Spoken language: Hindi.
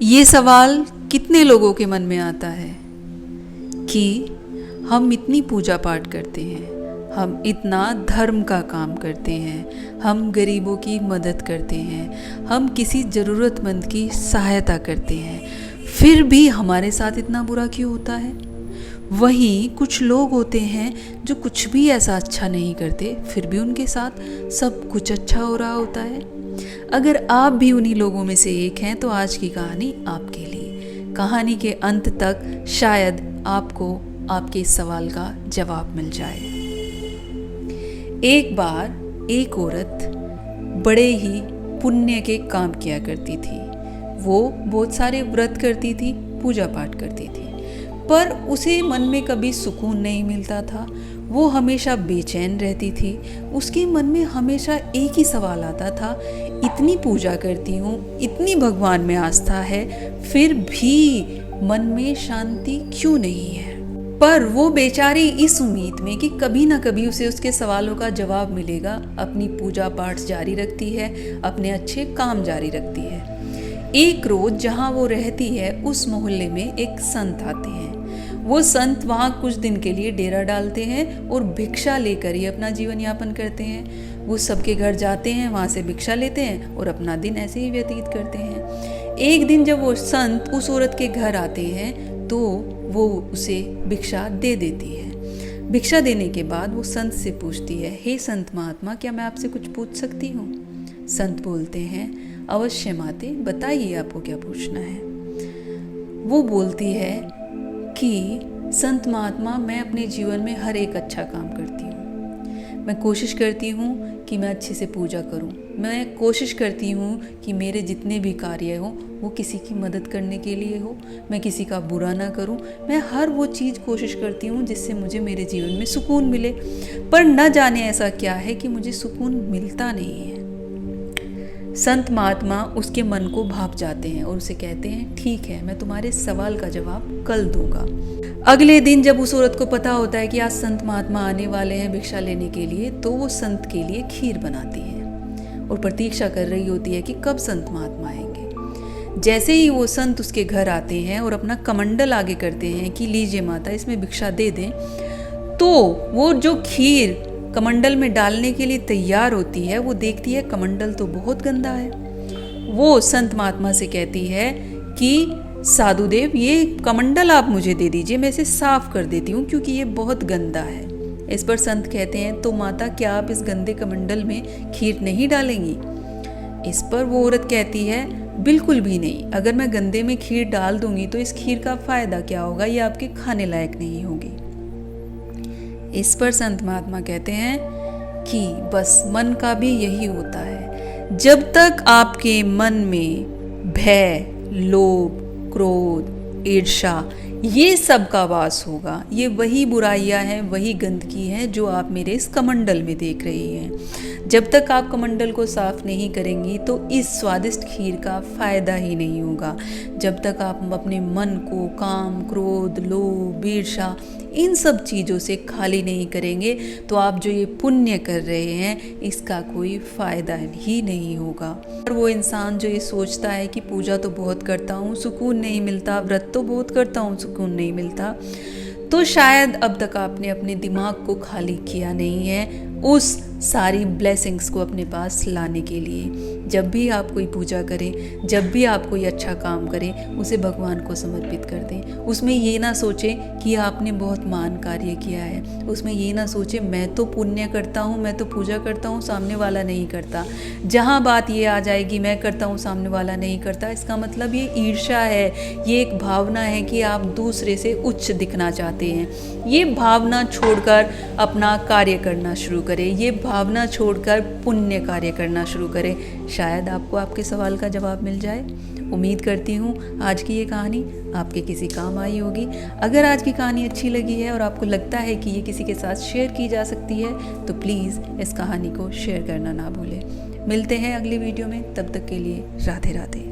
ये सवाल कितने लोगों के मन में आता है कि हम इतनी पूजा पाठ करते हैं, हम इतना धर्म का काम करते हैं, हम गरीबों की मदद करते हैं, हम किसी ज़रूरतमंद की सहायता करते हैं, फिर भी हमारे साथ इतना बुरा क्यों होता है। वहीं कुछ लोग होते हैं जो कुछ भी ऐसा अच्छा नहीं करते, फिर भी उनके साथ सब कुछ अच्छा हो रहा होता है। अगर आप भी उन्हीं लोगों में से एक हैं तो आज की कहानी आपके लिए। कहानी के अंत तक शायद आपको आपके इस सवाल का जवाब मिल जाए। एक बार एक औरत बड़े ही पुण्य के काम किया करती थी। वो बहुत सारे व्रत करती थी, पूजा पाठ करती थी, पर उसे मन में कभी सुकून नहीं मिलता था। वो हमेशा बेचैन रहती थी। उसके मन में हमेशा एक ही सवाल आता था, इतनी पूजा करती हूँ, इतनी भगवान में आस्था है, फिर भी मन में शांति क्यों नहीं है। पर वो बेचारी इस उम्मीद में कि कभी ना कभी उसे उसके सवालों का जवाब मिलेगा, अपनी पूजा पाठ जारी रखती है, अपने अच्छे काम जारी रखती है। एक रोज जहाँ वो रहती है उस मोहल्ले में एक संत आते हैं। वो संत वहाँ कुछ दिन के लिए डेरा डालते हैं और भिक्षा लेकर ही अपना जीवन यापन करते हैं। वो सबके घर जाते हैं, वहाँ से भिक्षा लेते हैं और अपना दिन ऐसे ही व्यतीत करते हैं। एक दिन जब वो संत उस औरत के घर आते हैं तो वो उसे भिक्षा दे देती है। भिक्षा देने के बाद वो संत से पूछती है, हे संत महात्मा, क्या मैं आपसे कुछ पूछ सकती हूँ। संत बोलते हैं, अवश्य माते, बताइए आपको क्या पूछना है। वो बोलती है कि संत महात्मा, मैं अपने जीवन में हर एक अच्छा काम करती हूँ। मैं कोशिश करती हूँ कि मैं अच्छे से पूजा करूँ। मैं कोशिश करती हूँ कि मेरे जितने भी कार्य हो वो किसी की मदद करने के लिए हो, मैं किसी का बुरा ना करूँ। मैं हर वो चीज़ कोशिश करती हूँ जिससे मुझे मेरे जीवन में सुकून मिले, पर न जाने ऐसा क्या है कि मुझे सुकून मिलता नहीं है। संत महात्मा उसके मन को भाप जाते हैं और उसे कहते हैं, ठीक है, मैं तुम्हारे सवाल का जवाब कल दूंगा। अगले दिन जब उस औरत को पता होता है कि आज संत महात्मा आने वाले हैं भिक्षा लेने के लिए, तो वो संत के लिए खीर बनाती है और प्रतीक्षा कर रही होती है कि कब संत महात्मा आएंगे। जैसे ही वो संत उसके घर आते हैं और अपना कमंडल आगे करते हैं कि लीजिए माता, इसमें भिक्षा दे दें, तो वो जो खीर कमंडल में डालने के लिए तैयार होती है, वो देखती है कमंडल तो बहुत गंदा है। वो संत महात्मा से कहती है कि साधुदेव, ये कमंडल आप मुझे दे दीजिए, मैं इसे साफ कर देती हूँ क्योंकि ये बहुत गंदा है। इस पर संत कहते हैं, तो माता, क्या आप इस गंदे कमंडल में खीर नहीं डालेंगी। इस पर वो औरत कहती है, बिल्कुल भी नहीं, अगर मैं गंदे में खीर डाल दूंगी तो इस खीर का फायदा क्या होगा, ये आपके खाने लायक नहीं होगी। इस पर संत महात्मा कहते हैं कि बस मन का भी यही होता है, जब तक आपके मन में भय, लोभ, क्रोध, ईर्ष्या, ये सब का वास होगा, ये वही बुराइयां हैं, वही गंदगी है जो आप मेरे इस कमंडल में देख रही हैं। जब तक आप कमंडल को साफ नहीं करेंगी तो इस स्वादिष्ट खीर का फायदा ही नहीं होगा। जब तक आप अपने मन को काम, क्रोध, लोभ, ईर्ष्या, इन सब चीज़ों से खाली नहीं करेंगे तो आप जो ये पुण्य कर रहे हैं इसका कोई फ़ायदा ही नहीं होगा। और वो इंसान जो ये सोचता है कि पूजा तो बहुत करता हूँ, सुकून नहीं मिलता, व्रत तो बहुत करता हूँ, सुकून नहीं मिलता, तो शायद अब तक आपने अपने दिमाग को खाली किया नहीं है उस सारी ब्लेसिंग्स को अपने पास लाने के लिए। जब भी आप कोई पूजा करें, जब भी आप कोई अच्छा काम करें, उसे भगवान को समर्पित कर दें। उसमें ये ना सोचें कि आपने बहुत महान कार्य किया है, उसमें ये ना सोचें मैं तो पुण्य करता हूँ, मैं तो पूजा करता हूँ, सामने वाला नहीं करता। जहाँ बात ये आ जाएगी मैं करता हूँ, सामने वाला नहीं करता, इसका मतलब ये ईर्ष्या है, ये एक भावना है कि आप दूसरे से उच्च दिखना चाहते हैं। ये भावना छोड़कर अपना कार्य करना शुरू करें, ये भावना छोड़कर पुण्य कार्य करना शुरू करें। शायद आपको आपके सवाल का जवाब मिल जाए। उम्मीद करती हूँ आज की ये कहानी आपके किसी काम आई होगी। अगर आज की कहानी अच्छी लगी है और आपको लगता है कि ये किसी के साथ शेयर की जा सकती है तो प्लीज़ इस कहानी को शेयर करना ना भूलें। मिलते हैं अगली वीडियो में, तब तक के लिए राधे राधे।